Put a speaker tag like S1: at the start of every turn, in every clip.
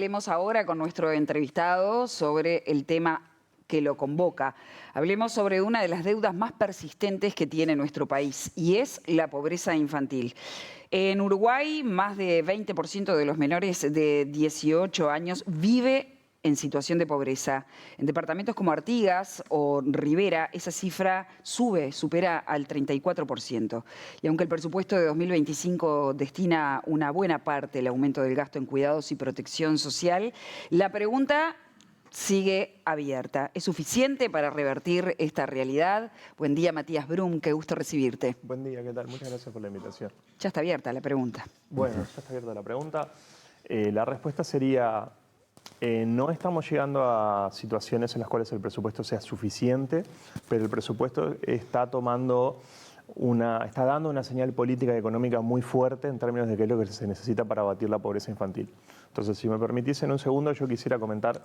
S1: Hablemos ahora con nuestro entrevistado sobre el tema que lo convoca. Hablemos sobre una de las deudas más persistentes que tiene nuestro país y es la pobreza infantil. En Uruguay, más de 20% de los menores de 18 años vive en situación de pobreza. En departamentos como Artigas o Rivera, esa cifra supera al 34%. Y aunque el presupuesto de 2025 destina una buena parte al aumento del gasto en cuidados y protección social, la pregunta sigue abierta. ¿Es suficiente para revertir esta realidad? Buen día, Matías Brum, qué gusto recibirte.
S2: Buen día, ¿qué tal? Muchas gracias por la invitación.
S1: Ya está abierta la pregunta.
S2: Bueno, ya está abierta la pregunta. La respuesta sería, no estamos llegando a situaciones en las cuales el presupuesto sea suficiente, pero el presupuesto está dando una señal política y económica muy fuerte en términos de qué es lo que se necesita para abatir la pobreza infantil. Entonces, si me permitís, en un segundo yo quisiera comentar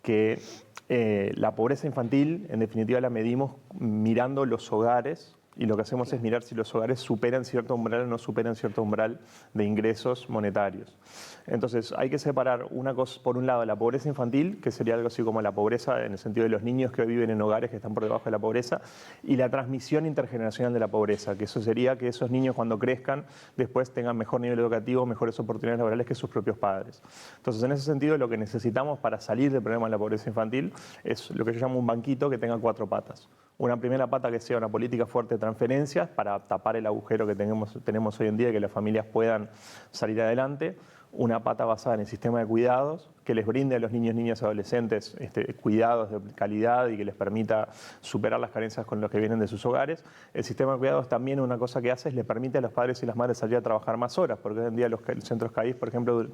S2: que la pobreza infantil, en definitiva, la medimos mirando los hogares, y lo que hacemos es mirar si los hogares superan cierto umbral o no superan cierto umbral de ingresos monetarios. Entonces, hay que separar una cosa, por un lado, la pobreza infantil, que sería algo así como la pobreza en el sentido de los niños que viven en hogares que están por debajo de la pobreza, y la transmisión intergeneracional de la pobreza, que eso sería que esos niños cuando crezcan después tengan mejor nivel educativo, mejores oportunidades laborales que sus propios padres. Entonces, en ese sentido, lo que necesitamos para salir del problema de la pobreza infantil es lo que yo llamo un banquito que tenga 4 patas. Una primera pata que sea una política fuerte de transferencias para tapar el agujero que tenemos hoy en día y que las familias puedan salir adelante. Una pata basada en el sistema de cuidados que les brinde a los niños, niñas y adolescentes cuidados de calidad y que les permita superar las carencias con los que vienen de sus hogares. El sistema de cuidados también una cosa que hace es le permite a los padres y las madres salir a trabajar más horas, porque hoy en día los centros CAIS, por ejemplo,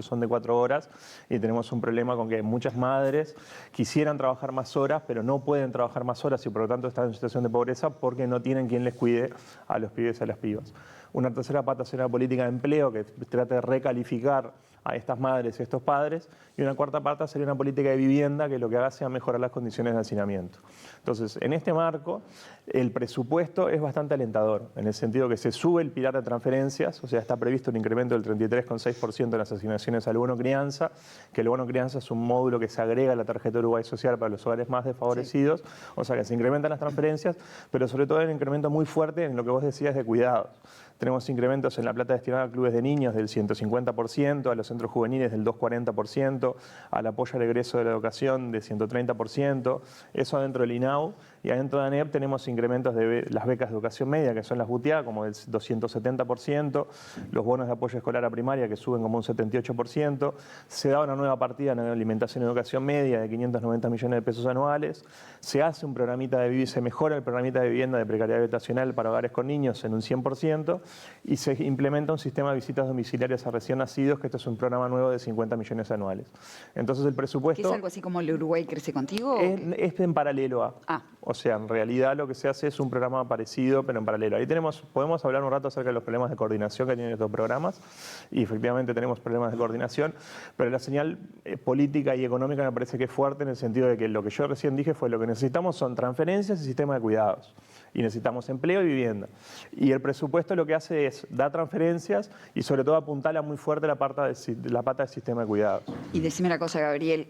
S2: son de 4 horas y tenemos un problema con que muchas madres quisieran trabajar más horas, pero no pueden trabajar más horas y por lo tanto están en situación de pobreza porque no tienen quien les cuide a los pibes y a las pibas. Una tercera pata será una política de empleo que trate de recalificar a estas madres y a estos padres. Y una cuarta pata sería una política de vivienda que lo que haga sea mejorar las condiciones de hacinamiento. Entonces, en este marco, el presupuesto es bastante alentador, en el sentido que se sube el pilar de transferencias, o sea, está previsto un incremento del 33,6% en las asignaciones al bono crianza, que el bono crianza es un módulo que se agrega a la tarjeta Uruguay Social para los hogares más desfavorecidos, sí. O sea, que se incrementan las transferencias, pero sobre todo hay un incremento muy fuerte en lo que vos decías de cuidados. Tenemos incrementos en la plata destinada a clubes de niños del 150%, a los centros juveniles del 240%, al apoyo al egreso de la educación de 130%, eso adentro del INAU, y adentro de ANEP tenemos incrementos de las becas de educación media, que son las BUTEA, como del 270%, los bonos de apoyo escolar a primaria, que suben como un 78%, se da una nueva partida en alimentación y educación media de 590 millones de pesos anuales, se hace un programita de se mejora el programita de vivienda de precariedad habitacional para hogares con niños en un 100%, y se implementa un sistema de visitas domiciliarias a recién nacidos, que esto es un programa nuevo de 50 millones anuales. Entonces el presupuesto...
S1: ¿Es algo así como el Uruguay crece contigo?
S2: Es en paralelo a... O sea, en realidad lo que se hace es un programa parecido, pero en paralelo. Ahí podemos hablar un rato acerca de los problemas de coordinación que tienen estos programas, y efectivamente tenemos problemas de coordinación, pero la señal política y económica me parece que es fuerte en el sentido de que lo que yo recién dije fue lo que necesitamos son transferencias y sistema de cuidados. Y necesitamos empleo y vivienda. Y el presupuesto lo que hace es dar transferencias y sobre todo apuntala muy fuerte la pata del sistema de cuidados.
S1: Y decime una cosa, Gabriel,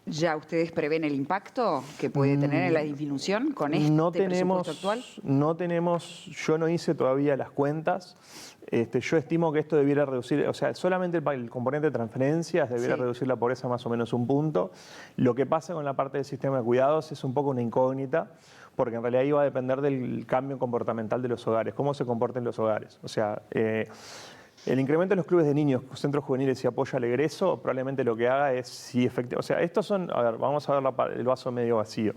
S1: ¿ya ustedes prevén el impacto que puede tener en la disminución con presupuesto actual?
S2: No tenemos, yo no hice todavía las cuentas. Yo estimo que esto debiera reducir, o sea, solamente el componente de transferencias debiera reducir la pobreza más o menos un punto. Lo que pasa con la parte del sistema de cuidados es un poco una incógnita, porque en realidad iba a depender del cambio comportamental de los hogares, cómo se comporten los hogares. O sea, el incremento de los clubes de niños, centros juveniles y apoyo al egreso, probablemente lo que haga es, si efectivamente, o sea, estos son, a ver, vamos a ver el vaso medio vacío.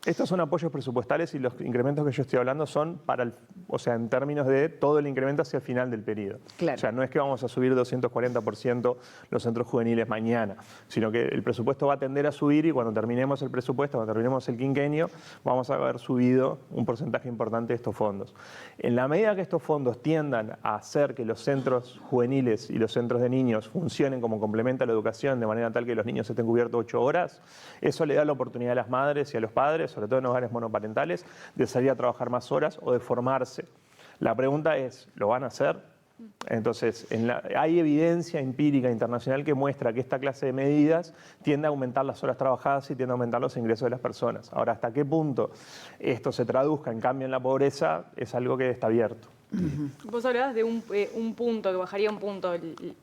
S2: Estos son apoyos presupuestales y los incrementos que yo estoy hablando son para o sea, en términos de todo el incremento hacia el final del periodo.
S1: Claro.
S2: O sea, no es que vamos a subir 240% los centros juveniles mañana, sino que el presupuesto va a tender a subir y cuando terminemos el presupuesto, cuando terminemos el quinquenio, vamos a haber subido un porcentaje importante de estos fondos. En la medida que estos fondos tiendan a hacer que los centros juveniles y los centros de niños funcionen como complemento a la educación de manera tal que los niños estén cubiertos 8 horas, eso le da la oportunidad a las madres y a los padres, sobre todo en hogares monoparentales, de salir a trabajar más horas o de formarse. La pregunta es, ¿lo van a hacer? Entonces, hay evidencia empírica internacional que muestra que esta clase de medidas tiende a aumentar las horas trabajadas y tiende a aumentar los ingresos de las personas. Ahora, ¿hasta qué punto esto se traduzca en cambio en la pobreza? Es algo que está abierto.
S3: Vos hablabas de un punto, que bajaría un punto,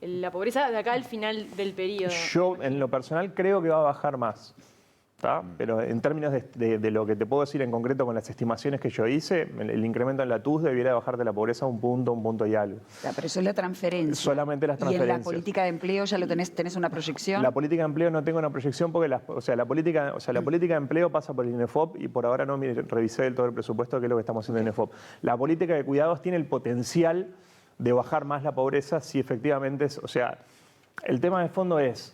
S3: la pobreza de acá al final del periodo.
S2: Yo, en lo personal, creo que va a bajar más. ¿Tá? Pero en términos de lo que te puedo decir en concreto con las estimaciones que yo hice, el incremento en la TUS debiera bajar de la pobreza un punto y algo.
S1: Ya, pero eso es la transferencia.
S2: Solamente las
S1: ¿Y en
S2: transferencias.
S1: la política de empleo ya lo tenés una proyección?
S2: La política de empleo no tengo una proyección porque la política de empleo pasa por el INEFOP y por ahora no revisé del todo el presupuesto, que es lo que estamos haciendo en INEFOP. La política de cuidados tiene el potencial de bajar más la pobreza si efectivamente es, el tema de fondo es,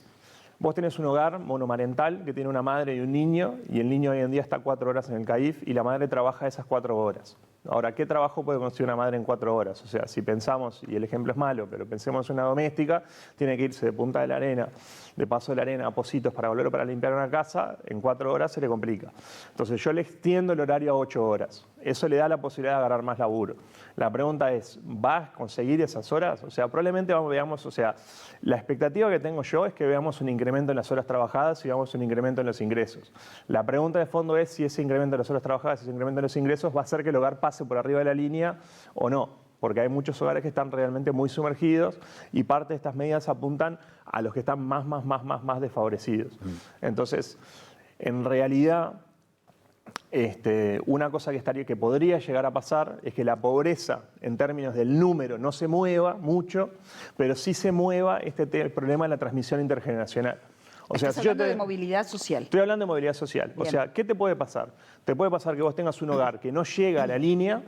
S2: vos tenés un hogar monomarental que tiene una madre y un niño, y el niño hoy en día está 4 horas en el CAIF y la madre trabaja esas 4 horas. Ahora, ¿qué trabajo puede conseguir una madre en 4 horas? O sea, si pensamos, y el ejemplo es malo, pero pensemos en una doméstica, tiene que irse de Punta de la Arena, de Paso de la Arena a Pocitos para volver para limpiar una casa, en 4 horas se le complica. Entonces yo le extiendo el horario a 8 horas. Eso le da la posibilidad de agarrar más laburo. La pregunta es, ¿vas a conseguir esas horas? O sea, probablemente veamos, la expectativa que tengo yo es que veamos un incremento en las horas trabajadas y veamos un incremento en los ingresos. La pregunta de fondo es si ese incremento en las horas trabajadas y ese incremento en los ingresos va a hacer que el hogar pase por arriba de la línea o no, porque hay muchos hogares que están realmente muy sumergidos y parte de estas medidas apuntan a los que están más desfavorecidos. Entonces, en realidad, una cosa que podría llegar a pasar es que la pobreza, en términos del número, no se mueva mucho, pero sí se mueva el problema de la transmisión intergeneracional.
S1: Estás hablando de movilidad social.
S2: Estoy hablando de movilidad social.
S1: Bien.
S2: O sea, ¿qué te puede pasar? Te puede pasar que vos tengas un hogar que no llega a la línea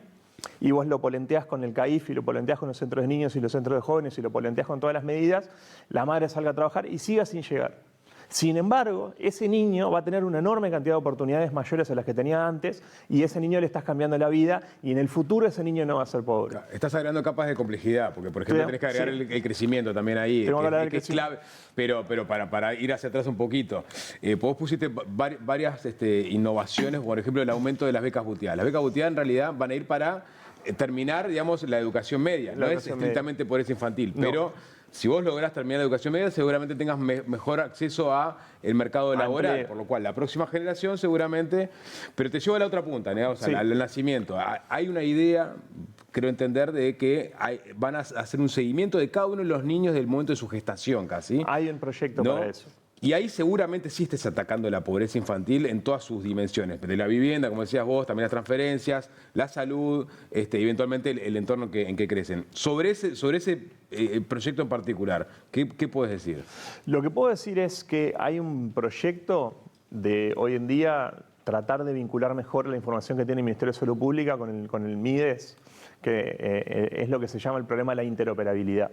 S2: y vos lo polenteás con el CAIF y lo polenteás con los centros de niños y los centros de jóvenes y lo polenteás con todas las medidas, la madre salga a trabajar y siga sin llegar. Sin embargo, ese niño va a tener una enorme cantidad de oportunidades mayores a las que tenía antes y ese niño le estás cambiando la vida y en el futuro ese niño no va a ser pobre.
S4: Estás agregando capas de complejidad, porque por ejemplo tenés que agregar el crecimiento también ahí, que es clave, pero para ir hacia atrás un poquito, vos pusiste varias innovaciones, por ejemplo el aumento de las becas Butiá. Las becas Butiá en realidad van a ir para terminar, digamos, la educación media, no es estrictamente pobreza infantil, pero si vos lográs terminar la educación media, seguramente tengas mejor acceso a el mercado laboral, por lo cual la próxima generación seguramente... Pero te llevo a la otra punta, digamos, al nacimiento. Hay una idea, creo entender, de que van a hacer un seguimiento de cada uno de los niños del momento de su gestación casi.
S2: Hay un proyecto para eso.
S4: Y ahí seguramente sí estés atacando la pobreza infantil en todas sus dimensiones. De la vivienda, como decías vos, también las transferencias, la salud, eventualmente el entorno en que crecen. Sobre ese proyecto en particular, ¿qué puedes decir?
S2: Lo que puedo decir es que hay un proyecto de hoy en día tratar de vincular mejor la información que tiene el Ministerio de Salud Pública con el MIDES, que es lo que se llama el problema de la interoperabilidad.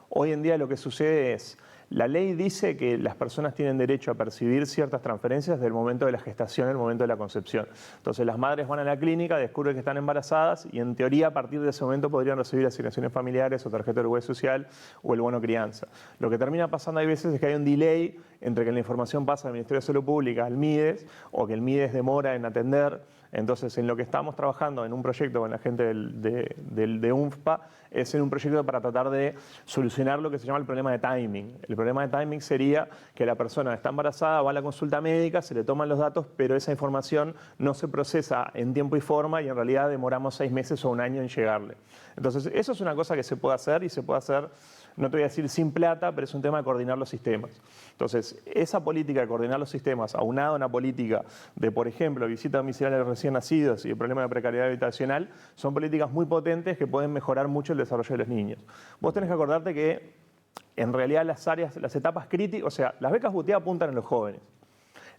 S2: Hoy en día lo que sucede es... La ley dice que las personas tienen derecho a percibir ciertas transferencias desde el momento de la gestación, el momento de la concepción. Entonces las madres van a la clínica, descubren que están embarazadas y en teoría a partir de ese momento podrían recibir asignaciones familiares o tarjeta de seguridad social o el bono crianza. Lo que termina pasando hay veces es que hay un delay entre que la información pasa del Ministerio de Salud Pública al MIDES o que el MIDES demora en atender. Entonces, en lo que estamos trabajando en un proyecto con la gente de UNFPA es en un proyecto para tratar de solucionar lo que se llama el problema de timing. El problema de timing sería que la persona está embarazada, va a la consulta médica, se le toman los datos, pero esa información no se procesa en tiempo y forma y en realidad demoramos 6 meses o 1 año en llegarle. Entonces, eso es una cosa que se puede hacer y se puede hacer, no te voy a decir sin plata, pero es un tema de coordinar los sistemas. Entonces, esa política de coordinar los sistemas, aunado a una política de, por ejemplo, visita domiciliaria a los recién nacidos y el problema de precariedad habitacional, son políticas muy potentes que pueden mejorar mucho el desarrollo de los niños. Vos tenés que acordarte que, en realidad, las etapas críticas, las becas Butiá apuntan a los jóvenes.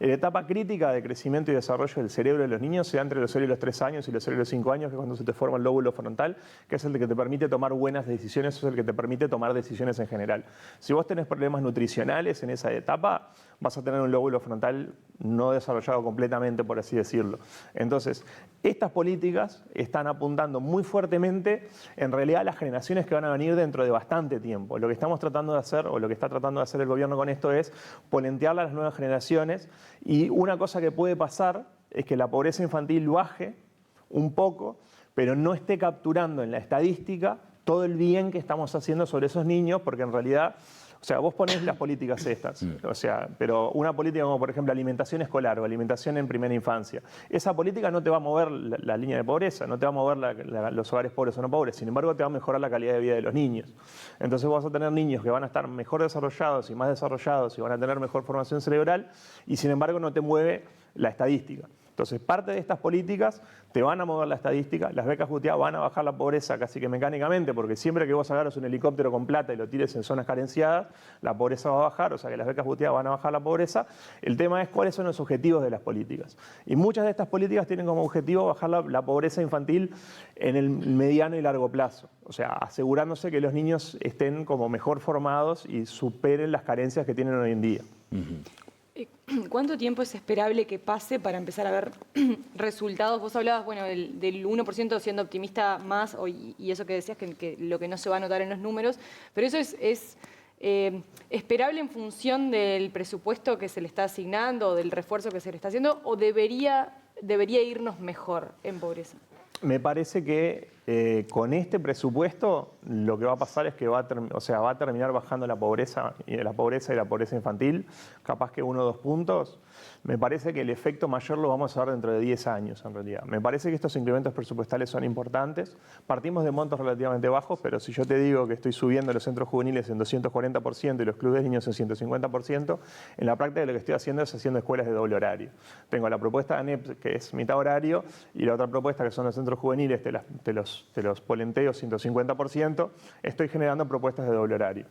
S2: La etapa crítica de crecimiento y desarrollo del cerebro de los niños se da entre los 0 y los 3 años y los 0 y los 5 años, que es cuando se te forma el lóbulo frontal, que es el que te permite tomar buenas decisiones, es el que te permite tomar decisiones en general. Si vos tenés problemas nutricionales en esa etapa, vas a tener un lóbulo frontal no desarrollado completamente, por así decirlo. Entonces, estas políticas están apuntando muy fuertemente, en realidad, a las generaciones que van a venir dentro de bastante tiempo. Lo que estamos tratando de hacer, o lo que está tratando de hacer el gobierno con esto, es polentear a las nuevas generaciones. Y una cosa que puede pasar es que la pobreza infantil baje un poco, pero no esté capturando en la estadística todo el bien que estamos haciendo sobre esos niños, porque en realidad, o sea, vos ponés las políticas estas, o sea, pero una política como, por ejemplo, alimentación escolar o alimentación en primera infancia, esa política no te va a mover la línea de pobreza, no te va a mover los hogares pobres o no pobres, sin embargo, te va a mejorar la calidad de vida de los niños. Entonces vas a tener niños que van a estar mejor desarrollados y más desarrollados y van a tener mejor formación cerebral y, sin embargo, no te mueve la estadística. Entonces, parte de estas políticas te van a mover la estadística, las becas Gutiá van a bajar la pobreza casi que mecánicamente, porque siempre que vos agarres un helicóptero con plata y lo tires en zonas carenciadas, la pobreza va a bajar, o sea que las becas Gutiá van a bajar la pobreza. El tema es cuáles son los objetivos de las políticas. Y muchas de estas políticas tienen como objetivo bajar la pobreza infantil en el mediano y largo plazo, o sea, asegurándose que los niños estén como mejor formados y superen las carencias que tienen hoy en día.
S3: ¿Cuánto tiempo es esperable que pase para empezar a ver resultados? Vos hablabas, bueno, del 1% siendo optimista más, y eso que decías, que lo que no se va a notar en los números, pero eso es esperable en función del presupuesto que se le está asignando, o del refuerzo que se le está haciendo, o debería irnos mejor en pobreza.
S2: Me parece que con este presupuesto lo que va a pasar es que va a terminar bajando la pobreza y la pobreza infantil, capaz que 1 o 2 puntos. Me parece que el efecto mayor lo vamos a ver dentro de 10 años, en realidad. Me parece que estos incrementos presupuestales son importantes. Partimos de montos relativamente bajos, pero si yo te digo que estoy subiendo los centros juveniles en 240% y los clubes de niños en 150%, en la práctica lo que estoy haciendo es haciendo escuelas de doble horario. Tengo la propuesta de ANEP, que es mitad horario, y la otra propuesta, que son los centros juveniles, te los polenteo 150%, estoy generando propuestas de doble horario.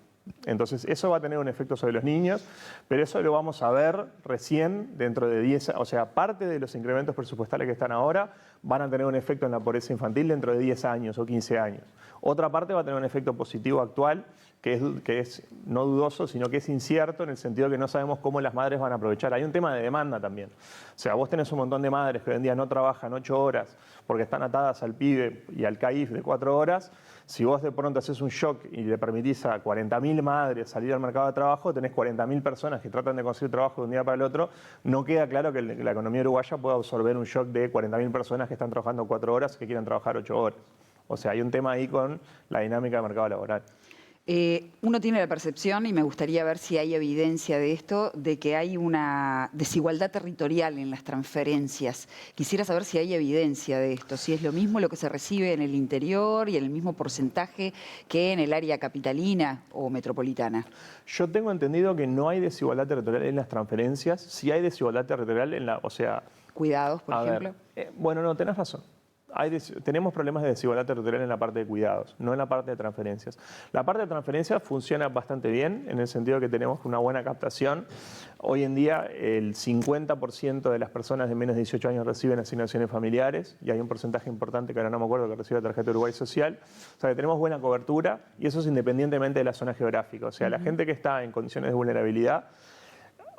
S2: Entonces, eso va a tener un efecto sobre los niños, pero eso lo vamos a ver recién dentro de 10 años. O sea, parte de los incrementos presupuestales que están ahora van a tener un efecto en la pobreza infantil dentro de 10 años o 15 años. Otra parte va a tener un efecto positivo actual, que es no dudoso, sino que es incierto en el sentido que no sabemos cómo las madres van a aprovechar. Hay un tema de demanda también. O sea, vos tenés un montón de madres que hoy en día no trabajan 8 horas porque están atadas al pibe y al CAIF de 4 horas. Si vos de pronto haces un shock y le permitís a 40.000 madres salir al mercado de trabajo, tenés 40.000 personas que tratan de conseguir trabajo de un día para el otro. No queda claro que la economía uruguaya pueda absorber un shock de 40.000 personas que están trabajando 4 horas que quieran trabajar 8 horas. O sea, hay un tema ahí con la dinámica del mercado laboral.
S1: Uno tiene la percepción, y me gustaría ver si hay evidencia de esto, de que hay una desigualdad territorial en las transferencias. Quisiera saber si hay evidencia de esto, si es lo mismo lo que se recibe en el interior y el mismo porcentaje que en el área capitalina o metropolitana.
S2: Yo tengo entendido que no hay desigualdad territorial en las transferencias, sí hay desigualdad territorial en la, o sea...
S1: Cuidados, por ejemplo.
S2: Bueno, no, tenés razón. Tenemos problemas de desigualdad territorial en la parte de cuidados, no en la parte de transferencias. La parte de transferencias funciona bastante bien, en el sentido que tenemos una buena captación. Hoy en día el 50% de las personas de menos de 18 años reciben asignaciones familiares y hay un porcentaje importante, que ahora no me acuerdo, que recibe la tarjeta Uruguay Social. O sea, que tenemos buena cobertura y eso es independientemente de la zona geográfica. O sea, la gente que está en condiciones de vulnerabilidad,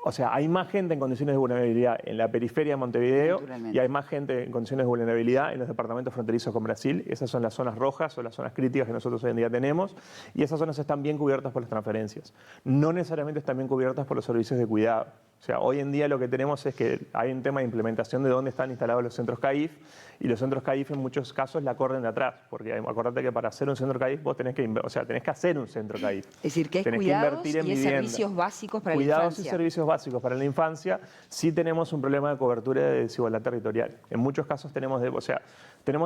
S2: o sea, hay más gente en condiciones de vulnerabilidad en la periferia de Montevideo y hay más gente en condiciones de vulnerabilidad en los departamentos fronterizos con Brasil. Esas son las zonas rojas o las zonas críticas que nosotros hoy en día tenemos y esas zonas están bien cubiertas por las transferencias. No necesariamente están bien cubiertas por los servicios de cuidado. O sea, hoy en día lo que tenemos es que hay un tema de implementación de dónde están instalados los centros CAIF y los centros CAIF en muchos casos la corren de atrás, porque acordate que para hacer un centro CAIF vos tenés que hacer un centro CAIF.
S1: Es decir, que es cuidados y es servicios básicos para la infancia.
S2: Cuidados y servicios básicos para la infancia, sí tenemos un problema de cobertura de desigualdad territorial. En muchos casos tenemos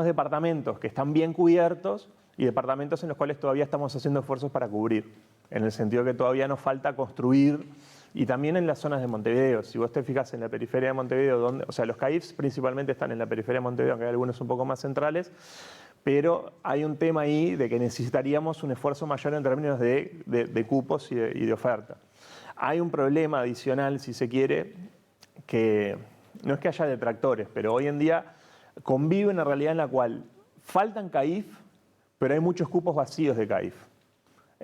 S2: departamentos que están bien cubiertos y departamentos en los cuales todavía estamos haciendo esfuerzos para cubrir, en el sentido que todavía nos falta construir. Y también en las zonas de Montevideo. Si vos te fijas en la periferia de Montevideo, los CAIFs principalmente están en la periferia de Montevideo, aunque hay algunos un poco más centrales, pero hay un tema ahí de que necesitaríamos un esfuerzo mayor en términos de cupos y de oferta. Hay un problema adicional, si se quiere, que no es que haya detractores, pero hoy en día convive una realidad en la cual faltan CAIF, pero hay muchos cupos vacíos de CAIF.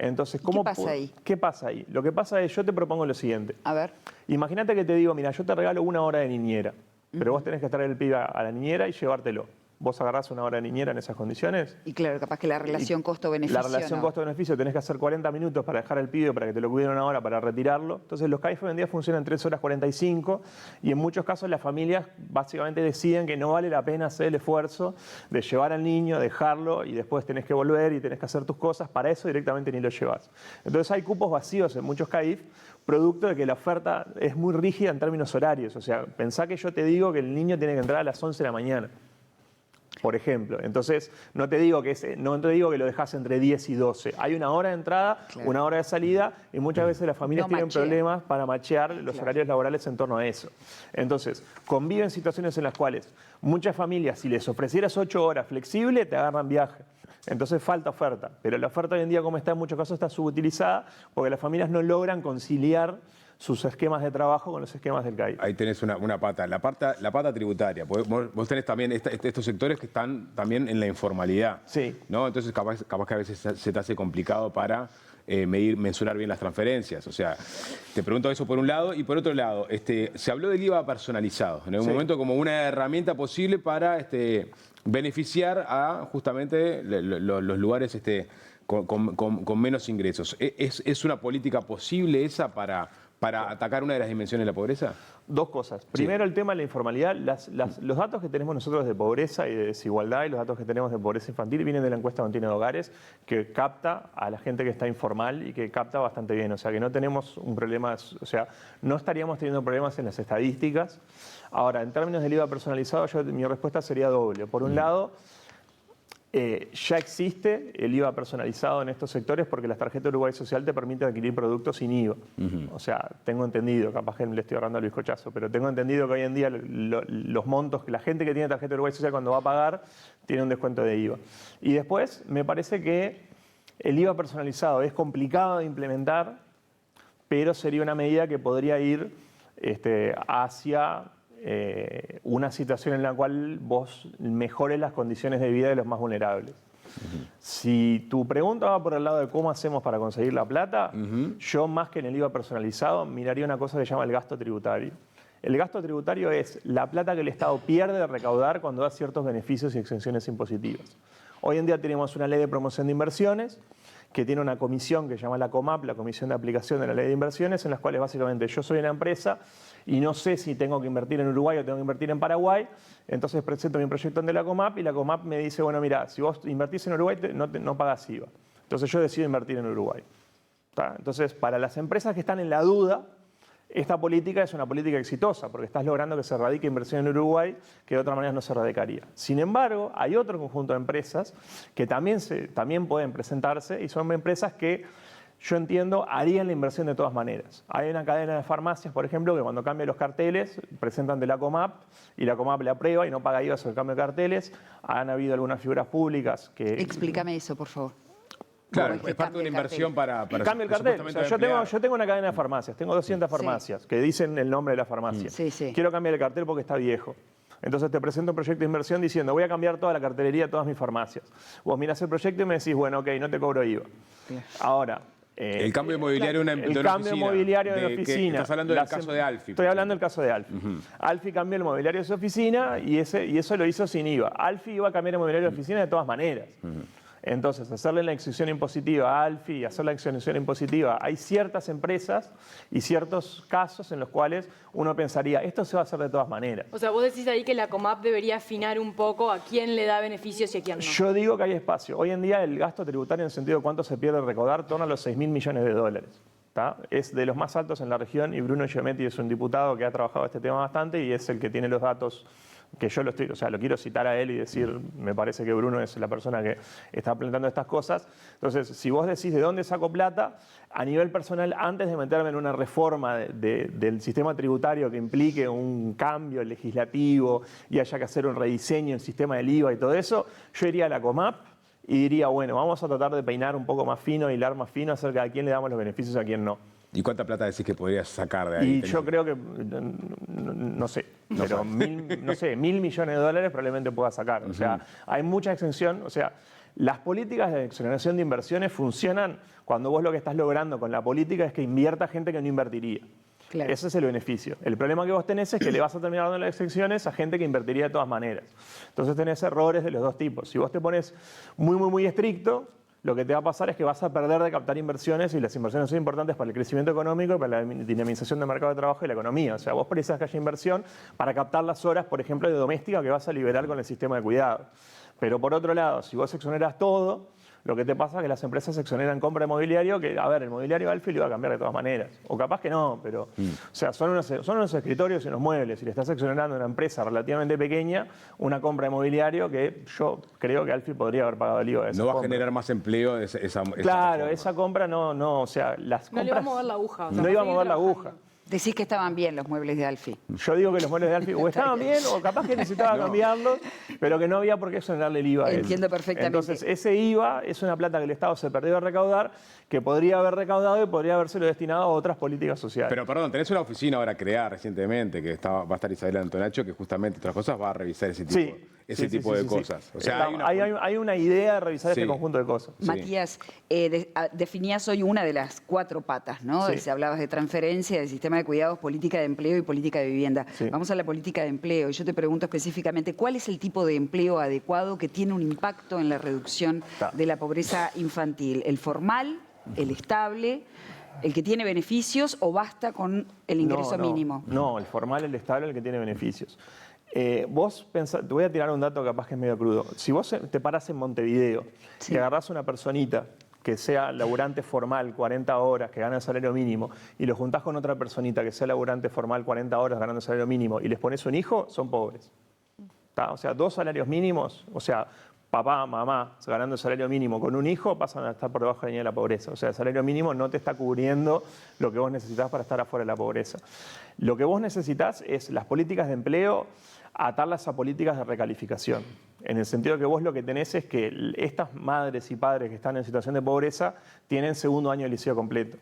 S2: Entonces,
S1: ¿qué pasa ahí?
S2: ¿Qué pasa ahí? Lo que pasa es, yo te propongo lo siguiente.
S1: A ver.
S2: Imagínate que te digo, mira, yo te regalo 1 hora de niñera, pero vos tenés que traer el pibe a la niñera y llevártelo. vos agarrás una hora de niñera en esas condiciones.
S1: Y claro, capaz que la relación costo-beneficio.
S2: La relación costo-beneficio, tenés que hacer 40 minutos para dejar al pibe, para que te lo cuiden una hora, para retirarlo. Entonces los CAIF hoy en día funcionan 3 horas 45 y en muchos casos las familias básicamente deciden que no vale la pena hacer el esfuerzo de llevar al niño, dejarlo y después tenés que volver y tenés que hacer tus cosas. Para eso directamente ni lo llevas. Entonces hay cupos vacíos en muchos CAIF, producto de que la oferta es muy rígida en términos horarios. O sea, pensá que yo te digo que el niño tiene que entrar a las 11 de la mañana. Por ejemplo. Entonces, no te digo que lo dejas entre 10 y 12. Hay una hora de entrada, claro, una hora de salida, y muchas veces las familias tienen problemas para machear los horarios laborales en torno a eso. Entonces, conviven situaciones en las cuales muchas familias, si les ofrecieras 8 horas flexible, te agarran viaje. Entonces falta oferta. Pero la oferta hoy en día, como está en muchos casos, está subutilizada porque las familias no logran conciliar sus esquemas de trabajo con los esquemas del CAIF.
S4: Ahí tenés una pata. La pata tributaria. Vos tenés también estos sectores que están también en la informalidad.
S2: Sí.
S4: ¿No? Entonces capaz que a veces se te hace complicado para mensurar bien las transferencias. O sea, te pregunto eso por un lado. Y por otro lado, se habló del IVA personalizado. En algún momento como una herramienta posible para beneficiar a justamente los lugares con menos ingresos. ¿Es una política posible esa para atacar una de las dimensiones de la pobreza?
S2: Dos cosas. Primero, el tema de la informalidad. Los datos que tenemos nosotros de pobreza y de desigualdad y los datos que tenemos de pobreza infantil vienen de la encuesta continua de hogares, que capta a la gente que está informal y que capta bastante bien. O sea, que no tenemos un problema, o sea, no estaríamos teniendo problemas en las estadísticas. Ahora, en términos del IVA personalizado, mi respuesta sería doble. Por un lado, ya existe el IVA personalizado en estos sectores porque las tarjetas Uruguay Social te permiten adquirir productos sin IVA. O sea, tengo entendido, capaz que le estoy agarrando al bizcochazo, pero tengo entendido que hoy en día los montos, que la gente que tiene tarjeta Uruguay Social cuando va a pagar, tiene un descuento de IVA. Y después, me parece que el IVA personalizado es complicado de implementar, pero sería una medida que podría ir hacia una situación en la cual vos mejores las condiciones de vida de los más vulnerables. Si tu pregunta va por el lado de cómo hacemos para conseguir la plata, yo más que en el IVA personalizado miraría una cosa que se llama el gasto tributario. El gasto tributario es la plata que el Estado pierde de recaudar cuando da ciertos beneficios y exenciones impositivas. Hoy en día tenemos una ley de promoción de inversiones que tiene una comisión que se llama la COMAP, la Comisión de Aplicación de la Ley de Inversiones, en las cuales básicamente yo soy una empresa y no sé si tengo que invertir en Uruguay o tengo que invertir en Paraguay, entonces presento mi proyecto ante la COMAP y la COMAP me dice, bueno, mira, si vos invertís en Uruguay no pagás IVA. Entonces yo decido invertir en Uruguay. ¿Tá? Entonces, para las empresas que están en la duda, esta política es una política exitosa porque estás logrando que se radique inversión en Uruguay que de otra manera no se radicaría. Sin embargo, hay otro conjunto de empresas que también pueden presentarse y son empresas que yo entiendo harían la inversión de todas maneras. Hay una cadena de farmacias, por ejemplo, que cuando cambia los carteles presentan de la COMAP y la COMAP le aprueba y no paga IVA sobre el cambio de carteles. Han habido algunas figuras públicas que...
S1: Explícame eso, por favor.
S4: Claro, es parte de una inversión para
S2: cambio el cartel. O sea, yo tengo una cadena de farmacias, tengo 200 farmacias que dicen el nombre de la farmacia. Quiero cambiar el cartel porque está viejo. Entonces te presento un proyecto de inversión diciendo voy a cambiar toda la cartelería de todas mis farmacias. Vos mirás el proyecto y me decís, bueno, ok, no te cobro IVA. Ahora...
S4: el cambio inmobiliario de una oficina.
S2: El cambio inmobiliario de oficina.
S4: Estás hablando del caso de Alfi.
S2: Estoy hablando del caso de Alfi. Alfi cambió el mobiliario de su oficina y eso lo hizo sin IVA. Alfi iba a cambiar el mobiliario de oficina de todas maneras. Entonces, hacerle la exención impositiva a Alfi y hacer la exención impositiva, hay ciertas empresas y ciertos casos en los cuales uno pensaría, esto se va a hacer de todas maneras.
S3: O sea, vos decís ahí que la COMAP debería afinar un poco a quién le da beneficios y a quién no.
S2: Yo digo que hay espacio. Hoy en día el gasto tributario en el sentido de cuánto se pierde recaudar torna a los 6.000 millones de dólares. ¿Tá? Es de los más altos en la región y Bruno Giometti es un diputado que ha trabajado este tema bastante y es el que tiene los datos que yo lo quiero citar a él y decir, me parece que Bruno es la persona que está planteando estas cosas. Entonces, si vos decís de dónde saco plata, a nivel personal, antes de meterme en una reforma del sistema tributario que implique un cambio legislativo y haya que hacer un rediseño del sistema del IVA y todo eso, yo iría a la COMAP y diría, bueno, vamos a tratar de peinar un poco más fino, hilar más fino acerca de a quién le damos los beneficios y a quién no.
S4: ¿Y cuánta plata decís que podrías sacar de ahí?
S2: Y yo creo que, no sé, pero 1.000 millones de dólares probablemente pueda sacar. O sea, hay mucha exención. O sea, las políticas de exoneración de inversiones funcionan cuando vos lo que estás logrando con la política es que invierta gente que no invertiría.
S1: Claro.
S2: Ese es el beneficio. El problema que vos tenés es que le vas a terminar dando las excepciones a gente que invertiría de todas maneras. Entonces tenés errores de los dos tipos. Si vos te pones muy estricto, lo que te va a pasar es que vas a perder de captar inversiones, y las inversiones son importantes para el crecimiento económico y para la dinamización del mercado de trabajo y la economía. O sea, vos precisas que haya inversión para captar las horas, por ejemplo, de doméstica que vas a liberar con el sistema de cuidado. Pero por otro lado, si vos exoneras todo, lo que te pasa es que las empresas exoneran compra de mobiliario, que, a ver, el mobiliario Alfie lo iba a cambiar de todas maneras. O capaz que no, pero, o sea, son unos escritorios y unos muebles, y le estás exonerando a una empresa relativamente pequeña una compra de mobiliario que yo creo que Alfie podría haber pagado el IVA de esa
S4: No va a
S2: compra.
S4: generar más empleo esa
S2: Claro,
S4: reforma.
S2: esa compra no, o sea, las
S3: No
S2: compras...
S3: le va a mover la aguja. O sea,
S2: No
S3: va
S2: iba a
S3: seguir
S2: mover la
S3: trabajando.
S2: aguja.
S1: Decís que estaban bien los muebles de Alfie.
S2: Yo digo que los muebles de Alfie o estaban bien o capaz que necesitaba cambiarlos, pero que no había por qué exonerarle el IVA a él.
S1: Entiendo perfectamente.
S2: Entonces, ese IVA es una plata que el Estado se perdió de recaudar, que podría haber recaudado y podría habérselo destinado a otras políticas sociales.
S4: Pero perdón, tenés una oficina ahora creada recientemente, que va a estar Isabel Antonacho, que justamente, otras cosas, va a revisar ese tipo de cosas. O sea,
S2: hay una idea de revisar
S4: Sí.
S2: este conjunto de cosas.
S4: Sí.
S1: Matías, definías hoy una de las 4 patas, ¿no?
S2: Sí.
S1: Si hablabas de transferencia, de sistema de cuidados, política de empleo y política de vivienda.
S2: Sí.
S1: Vamos a la política de empleo. Yo te pregunto específicamente, ¿cuál es el tipo de empleo adecuado que tiene un impacto en la reducción de la pobreza infantil? ¿El formal, el estable, el que tiene beneficios, o basta con el ingreso mínimo?
S2: No, el formal, el estable, el que tiene beneficios. Vos pensás, te voy a tirar un dato capaz que es medio crudo. Si vos te parás en Montevideo,
S1: Sí.
S2: que agarrás una personita que sea laburante formal, 40 horas, que gana el salario mínimo, y lo juntás con otra personita que sea laburante formal, 40 horas, ganando el salario mínimo, y les pones un hijo, son pobres. ¿Tá? O sea, 2 salarios mínimos, o sea, papá, mamá, ganando el salario mínimo con un hijo, pasan a estar por debajo de la línea de la pobreza. O sea, el salario mínimo no te está cubriendo lo que vos necesitas para estar afuera de la pobreza. Lo que vos necesitas es las políticas de empleo, atarlas a políticas de recalificación. En el sentido que vos lo que tenés es que estas madres y padres que están en situación de pobreza tienen segundo año de liceo completo,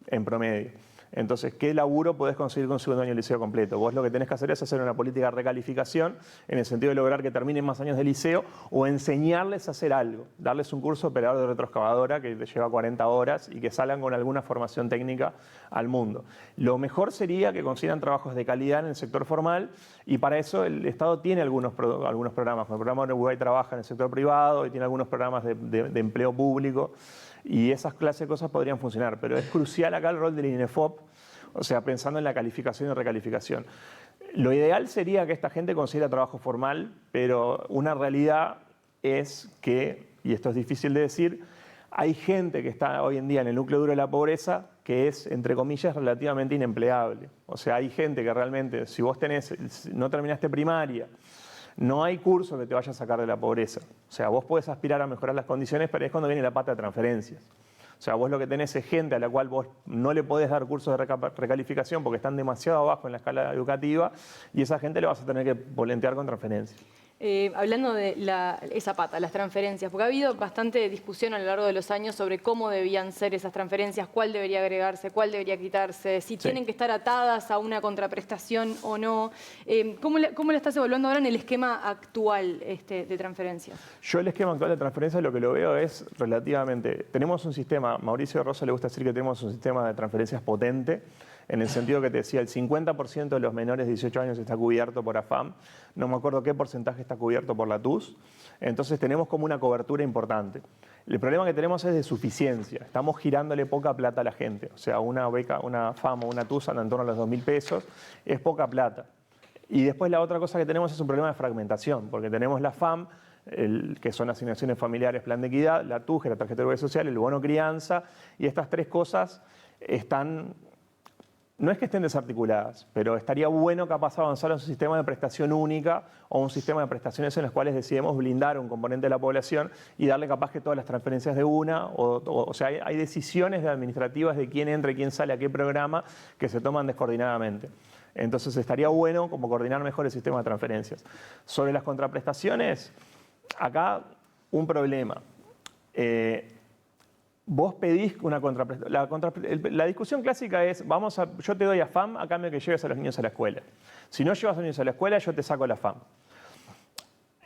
S2: en promedio. Entonces, ¿qué laburo podés conseguir con un segundo año de liceo completo? Vos lo que tenés que hacer es hacer una política de recalificación en el sentido de lograr que terminen más años de liceo o enseñarles a hacer algo, darles un curso de operador de retroexcavadora que te lleva 40 horas y que salgan con alguna formación técnica al mundo. Lo mejor sería que consigan trabajos de calidad en el sector formal, y para eso el Estado tiene algunos programas. El programa Uruguay trabaja en el sector privado y tiene algunos programas de empleo público. Y esas clases de cosas podrían funcionar, pero es crucial acá el rol del INEFOP, o sea, pensando en la calificación y recalificación. Lo ideal sería que esta gente consiga trabajo formal, pero una realidad es que, y esto es difícil de decir, hay gente que está hoy en día en el núcleo duro de la pobreza que es, entre comillas, relativamente inempleable. O sea, hay gente que realmente, si vos no terminaste primaria, no hay curso que te vaya a sacar de la pobreza. O sea, vos podés aspirar a mejorar las condiciones, pero es cuando viene la pata de transferencias. O sea, vos lo que tenés es gente a la cual vos no le podés dar cursos de recalificación porque están demasiado abajo en la escala educativa, y esa gente le vas a tener que volantear con transferencias.
S3: Hablando de esa pata, las transferencias, porque ha habido bastante discusión a lo largo de los años sobre cómo debían ser esas transferencias, cuál debería agregarse, cuál debería quitarse, si tienen que estar atadas a una contraprestación o no. ¿Cómo la estás evaluando ahora en el esquema actual de transferencias?
S2: Yo el esquema actual de transferencias lo que lo veo es relativamente... Tenemos un sistema, Mauricio de Rosa le gusta decir que tenemos un sistema de transferencias potente, en el sentido que te decía, el 50% de los menores de 18 años está cubierto por AFAM, no me acuerdo qué porcentaje está cubierto por la TUS, entonces tenemos como una cobertura importante. El problema que tenemos es de suficiencia, estamos girándole poca plata a la gente, o sea, una beca, una AFAM o una TUS anda en torno a los 2.000 pesos, es poca plata. Y después la otra cosa que tenemos es un problema de fragmentación, porque tenemos la FAM, que son asignaciones familiares, plan de equidad, la TUS, que es la tarjeta de seguridad social, el bono crianza, y estas 3 cosas están... No es que estén desarticuladas, pero estaría bueno capaz avanzar en un sistema de prestación única o un sistema de prestaciones en los cuales decidimos blindar un componente de la población y darle capaz que todas las transferencias de una, o sea, hay decisiones administrativas de quién entra y quién sale a qué programa que se toman descoordinadamente. Entonces estaría bueno como coordinar mejor el sistema de transferencias. Sobre las contraprestaciones, acá un problema. Vos pedís una contraprestación. La discusión clásica es, yo te doy AFAM a cambio de que lleves a los niños a la escuela. Si no llevas a los niños a la escuela, yo te saco la AFAM.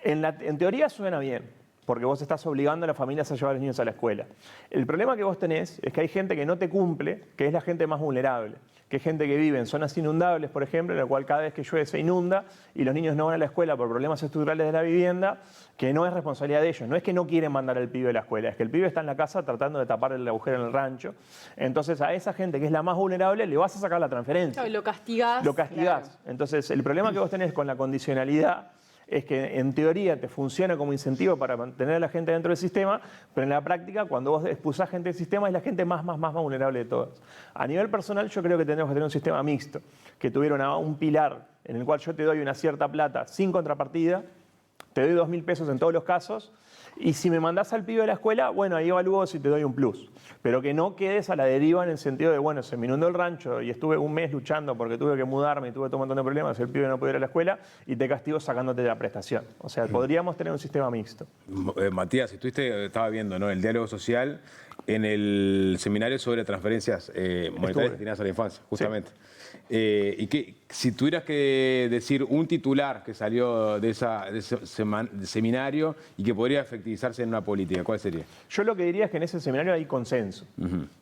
S2: En teoría suena bien, porque vos estás obligando a las familias a llevar a los niños a la escuela. El problema que vos tenés es que hay gente que no te cumple, que es la gente más vulnerable, que es gente que vive en zonas inundables, por ejemplo, en la cual cada vez que llueve se inunda y los niños no van a la escuela por problemas estructurales de la vivienda, que no es responsabilidad de ellos. No es que no quieren mandar al pibe a la escuela, es que el pibe está en la casa tratando de tapar el agujero en el rancho. Entonces a esa gente que es la más vulnerable le vas a sacar la transferencia.
S3: Claro, lo castigás.
S2: Lo castigás.
S3: Claro.
S2: Entonces el problema que vos tenés con la condicionalidad es que en teoría te funciona como incentivo para mantener a la gente dentro del sistema, pero en la práctica, cuando vos expulsás gente del sistema, es la gente más vulnerable de todas. A nivel personal, yo creo que tenemos que tener un sistema mixto, que tuviera un pilar en el cual yo te doy una cierta plata sin contrapartida, te doy 2.000 pesos en todos los casos, y si me mandás al pibe a la escuela, bueno, ahí evalúo si te doy un plus. Pero que no quedes a la deriva en el sentido de, bueno, se me inundó el rancho y estuve un mes luchando porque tuve que mudarme y tuve todo un montón de problemas, el pibe no pudo ir a la escuela y te castigo sacándote de la prestación. O sea, podríamos tener un sistema mixto.
S4: Matías, estaba viendo, ¿no?, el diálogo social en el seminario sobre transferencias monetarias destinadas a la infancia, justamente. Sí. Y que si tuvieras que decir un titular que salió de ese seminario y que podría efectivizarse en una política, ¿cuál sería?
S2: Yo lo que diría es que en ese seminario hay consenso.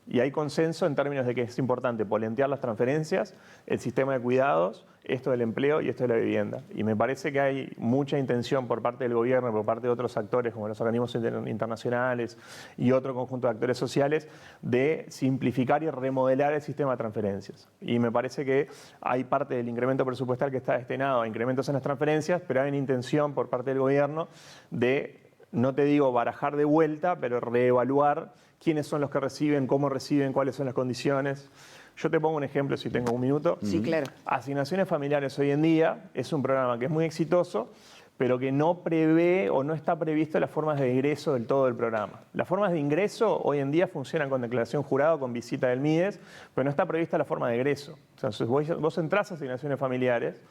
S2: Y hay consenso en términos de que es importante polentear las transferencias, el sistema de cuidados, esto del empleo y esto de la vivienda. Y me parece que hay mucha intención por parte del gobierno, por parte de otros actores como los organismos internacionales y otro conjunto de actores sociales, de simplificar y remodelar el sistema de transferencias. Y me parece que hay parte del incremento presupuestal que está destinado a incrementos en las transferencias, pero hay una intención por parte del gobierno de, no te digo barajar de vuelta, pero reevaluar quiénes son los que reciben, cómo reciben, cuáles son las condiciones. Yo te pongo un ejemplo, si tengo un minuto.
S1: Sí, claro.
S2: Asignaciones familiares hoy en día es un programa que es muy exitoso, pero que no prevé o no está previsto las formas de ingreso del todo del programa. Las formas de ingreso hoy en día funcionan con declaración jurada, con visita del MIDES, pero no está prevista la forma de egreso. Entonces vos entrás a asignaciones familiares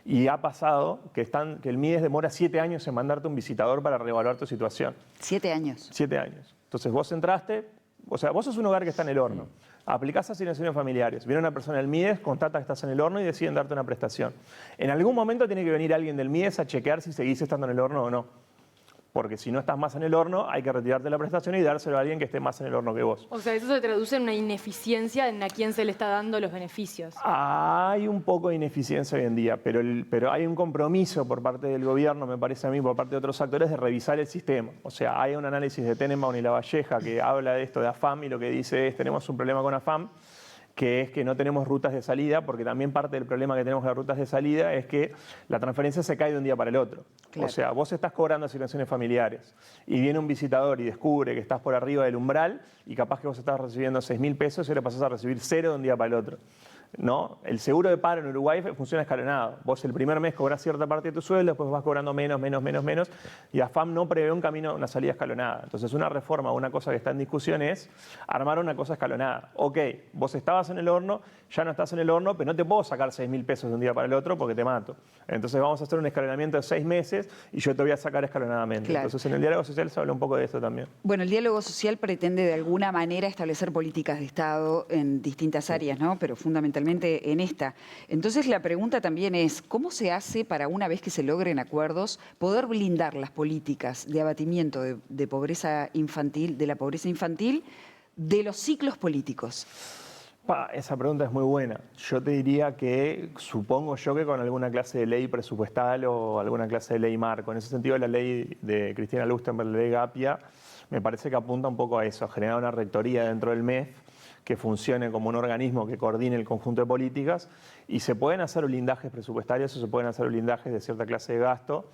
S2: y ha pasado que el MIDES demora 7 años en mandarte un visitador para reevaluar tu situación.
S1: 7 años.
S2: 7 años. Entonces vos entraste, o sea, vos sos un hogar que está en el horno. Aplicás asignaciones familiares. Viene una persona del MIDES, constata que estás en el horno y deciden darte una prestación. En algún momento tiene que venir alguien del MIDES a chequear si seguís estando en el horno o no. Porque si no estás más en el horno, hay que retirarte la prestación y dárselo a alguien que esté más en el horno que vos.
S3: O sea, eso se traduce en una ineficiencia en a quién se le está dando los beneficios.
S2: Hay un poco de ineficiencia hoy en día, pero hay un compromiso por parte del gobierno, me parece a mí, por parte de otros actores, de revisar el sistema. O sea, hay un análisis de Tenenbaum y La Valleja que habla de esto de AFAM y lo que dice es, tenemos un problema con AFAM, que es que no tenemos rutas de salida, porque también parte del problema que tenemos con las rutas de salida es que la transferencia se cae de un día para el otro. Claro. O sea, vos estás cobrando asignaciones familiares y viene un visitador y descubre que estás por arriba del umbral y capaz que vos estás recibiendo 6.000 pesos y ahora pasás a recibir 0 de un día para el otro. ¿No? El seguro de paro en Uruguay funciona escalonado. Vos el primer mes cobrás cierta parte de tu sueldo, después vas cobrando menos, y AFAM no prevé un camino, una salida escalonada. Entonces una reforma, una cosa que está en discusión es armar una cosa escalonada. Ok, vos estabas en el horno, ya no estás en el horno, pero no te puedo sacar 6.000 pesos de un día para el otro porque te mato. Entonces vamos a hacer un escalonamiento de 6 meses y yo te voy a sacar escalonadamente. Claro. Entonces en el diálogo social se habla un poco de esto también.
S1: Bueno, el diálogo social pretende de alguna manera establecer políticas de Estado en distintas áreas, ¿no? Pero fundamentalmente en esta. Entonces la pregunta también es, ¿cómo se hace para, una vez que se logren acuerdos, poder blindar las políticas de abatimiento de pobreza infantil, de la pobreza infantil, de los ciclos políticos?
S2: Esa pregunta es muy buena. Yo te diría que, supongo yo que con alguna clase de ley presupuestal o alguna clase de ley marco. En ese sentido, la ley de Cristina Lustenberg, la ley Gapia, me parece que apunta un poco a eso, a generar una rectoría dentro del MEF que funcione como un organismo que coordine el conjunto de políticas y se pueden hacer blindajes presupuestarios o se pueden hacer blindajes de cierta clase de gasto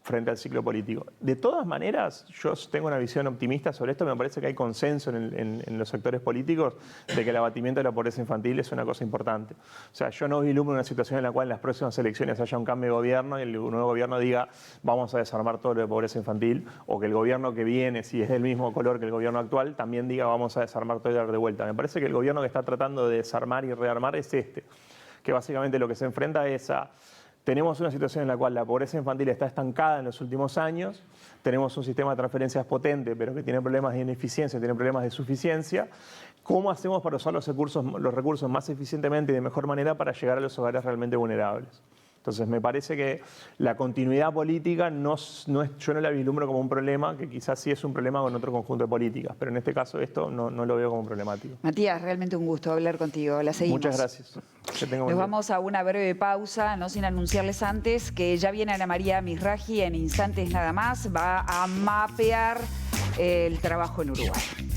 S2: frente al ciclo político. De todas maneras, yo tengo una visión optimista sobre esto. Me parece que hay consenso en los sectores políticos de que el abatimiento de la pobreza infantil es una cosa importante. O sea, yo no vislumbro una situación en la cual en las próximas elecciones haya un cambio de gobierno y el nuevo gobierno diga vamos a desarmar todo lo de pobreza infantil, o que el gobierno que viene, si es del mismo color que el gobierno actual, también diga vamos a desarmar todo y dar de vuelta. Me parece que el gobierno que está tratando de desarmar y rearmar es que básicamente lo que se enfrenta es a... Tenemos una situación en la cual la pobreza infantil está estancada en los últimos años, tenemos un sistema de transferencias potente, pero que tiene problemas de ineficiencia, tiene problemas de suficiencia. ¿Cómo hacemos para usar los recursos más eficientemente y de mejor manera para llegar a los hogares realmente vulnerables? Entonces me parece que la continuidad política yo no la vislumbro como un problema, que quizás sí es un problema con otro conjunto de políticas, pero en este caso esto no lo veo como problemático.
S1: Matías, realmente un gusto hablar contigo. La seguimos.
S2: Muchas gracias.
S1: Nos vamos a una breve pausa, no sin anunciarles antes que ya viene Ana María Mizrahi en instantes nada más, va a mapear el trabajo en Uruguay.